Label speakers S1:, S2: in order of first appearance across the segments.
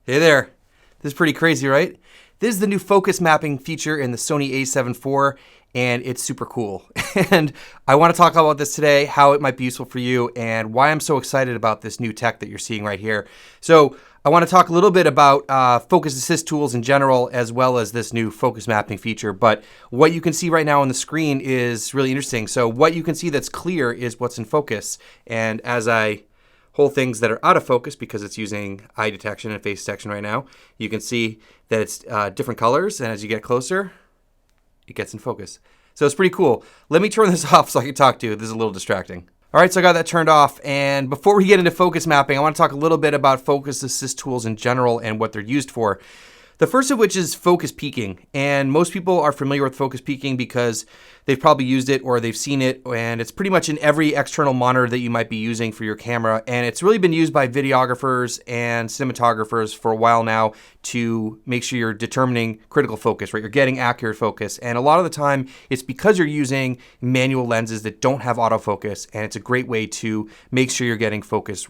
S1: Hey there. This is pretty crazy, right? This is the new focus mapping feature in the Sony A7IV, and it's super cool. And I want to talk about this today, how it might be useful for you, and why I'm so excited about this new tech that you're seeing right here. So I want to talk a little bit about focus assist tools in general, as well as this new focus mapping feature. But what you can see right now on the screen is really interesting. So what you can see that's clear is what's in focus. And as I hold things that are out of focus, because it's using eye detection and face detection right now, you can see that it's different colors, and as you get closer, it gets in focus. So it's pretty cool. Let me turn this off so I can talk to you. This is a little distracting. All right, so I got that turned off, and before we get into focus mapping, I want to talk a little bit about focus assist tools in general and what they're used for. The first of which is focus peaking, and most people are familiar with focus peaking because they've probably used it or they've seen it, and it's pretty much in every external monitor that you might be using for your camera, and it's really been used by videographers and cinematographers for a while now to make sure you're determining critical focus, right? You're getting accurate focus, and a lot of the time it's because you're using manual lenses that don't have autofocus, and it's a great way to make sure you're getting focus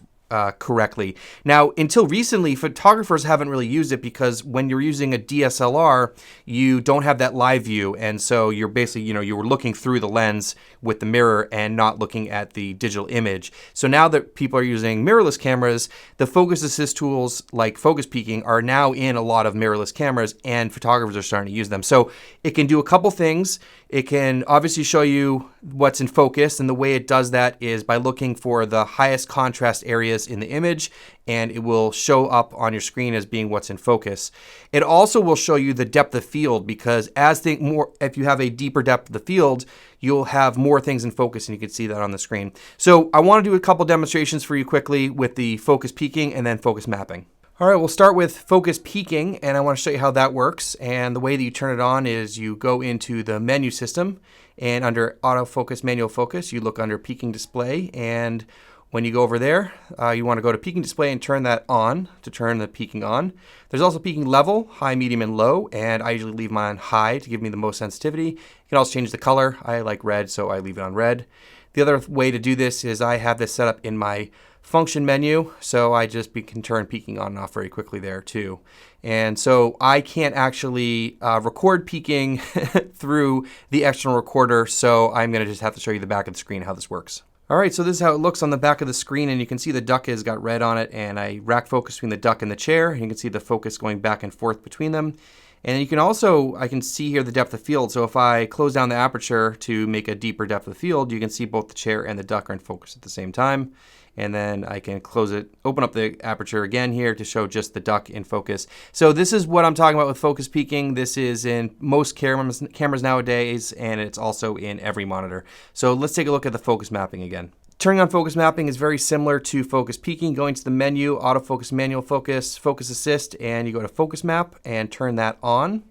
S1: correctly. Now, until recently, photographers haven't really used it because when you're using a DSLR, you don't have that live view. And so you're basically, you were looking through the lens with the mirror and not looking at the digital image. So now that people are using mirrorless cameras, the focus assist tools like focus peaking are now in a lot of mirrorless cameras, and photographers are starting to use them. So it can do a couple things. It can obviously show you what's in focus, and the way it does that is by looking for the highest contrast areas in the image, and it will show up on your screen as being what's in focus. It also will show you the depth of field, because if you have a deeper depth of the field, you'll have more things in focus, and you can see that on the screen. So I want to do a couple demonstrations for you quickly with the focus peaking and then focus mapping. All right, we'll start with focus peaking, and I want to show you how that works. And the way that you turn it on is you go into the menu system, and under autofocus, manual focus, you look under peaking display, and when you go over there, you want to go to peaking display and turn that on to turn the peaking on. There's also peaking level, high, medium, and low, and I usually leave mine on high to give me the most sensitivity. You can also change the color. I like red, so I leave it on red. The other way to do this is I have this set up in my function menu, so I just can turn peaking on and off very quickly there too. And so I can't actually record peaking through the external recorder, so I'm going to just have to show you the back of the screen how this works. All right, so this is how it looks on the back of the screen, and you can see the duck has got red on it, and I rack focus between the duck and the chair, and you can see the focus going back and forth between them. And you can also, I can see here the depth of field, so if I close down the aperture to make a deeper depth of field, you can see both the chair and the duck are in focus at the same time. And then I can close it, open up the aperture again here to show just the duck in focus. So this is what I'm talking about with focus peaking. This is in most cameras nowadays, and it's also in every monitor. So let's take a look at the focus mapping again. Turning on focus mapping is very similar to focus peaking. Going to the menu, autofocus, manual focus, focus assist, and you go to focus map and turn that on.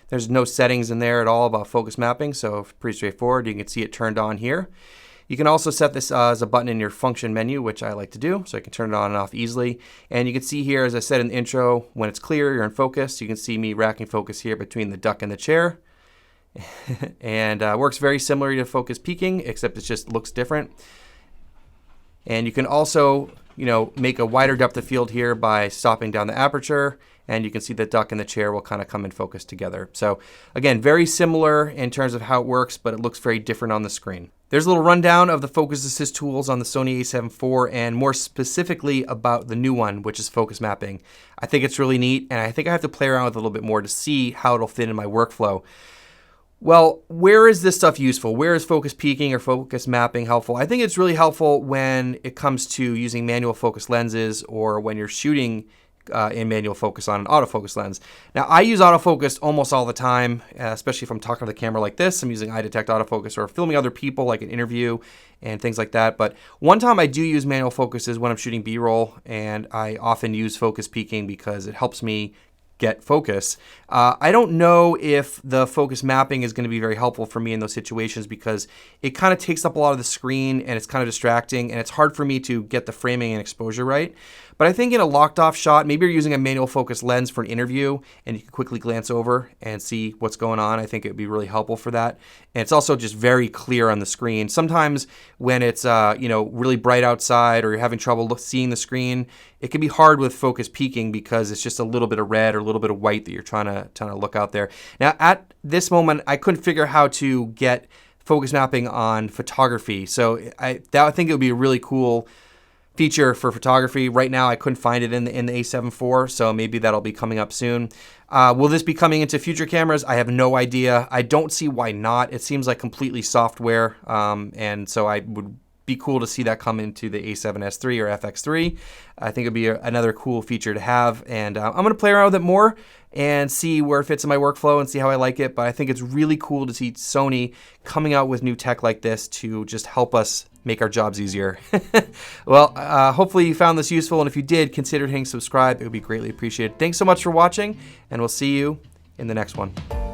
S1: There's no settings in there at all about focus mapping, so pretty straightforward. You can see it turned on here. You can also set this as a button in your function menu, which I like to do, so I can turn it on and off easily. And you can see here, as I said in the intro, when it's clear, you're in focus. You can see me racking focus here between the duck and the chair. And works very similar to focus peaking, except it just looks different. And you can also, make a wider depth of field here by stopping down the aperture, and you can see the duck and the chair will kind of come in focus together. So again, very similar in terms of how it works, but it looks very different on the screen. There's a little rundown of the focus assist tools on the Sony A7IV, and more specifically about the new one, which is focus mapping. I think it's really neat, and I think I have to play around with it a little bit more to see how it'll fit in my workflow. Well, where is this stuff useful? Where is focus peaking or focus mapping helpful? I think it's really helpful when it comes to using manual focus lenses, or when you're shooting in manual focus on an autofocus lens. Now, I use autofocus almost all the time, especially if I'm talking to the camera like this. I'm using eye detect autofocus, or filming other people like an interview and things like that. But one time I do use manual focus is when I'm shooting B-roll, and I often use focus peaking because it helps me get focus. I don't know if the focus mapping is going to be very helpful for me in those situations, because it kind of takes up a lot of the screen and it's kind of distracting, and it's hard for me to get the framing and exposure right. But I think in a locked off shot, maybe you're using a manual focus lens for an interview and you can quickly glance over and see what's going on. I think it would be really helpful for that. And it's also just very clear on the screen. Sometimes when it's really bright outside or you're having trouble seeing the screen, it can be hard with focus peaking because it's just a little bit of red or a little bit of white that you're trying to look out there. Now at this moment, I couldn't figure out how to get focus mapping on photography. So I think it would be a really cool feature for photography. Right now, I couldn't find it in the A7IV, so maybe that'll be coming up soon. Will this be coming into future cameras? I have no idea. I don't see why not. It seems like completely software, and so I would be cool to see that come into the A7S III or FX3. I think it'd be another cool feature to have, and I'm going to play around with it more and see where it fits in my workflow and see how I like it. But I think it's really cool to see Sony coming out with new tech like this to just help us make our jobs easier. Well, hopefully you found this useful, and if you did, consider hitting subscribe. It would be greatly appreciated. Thanks so much for watching, and we'll see you in the next one.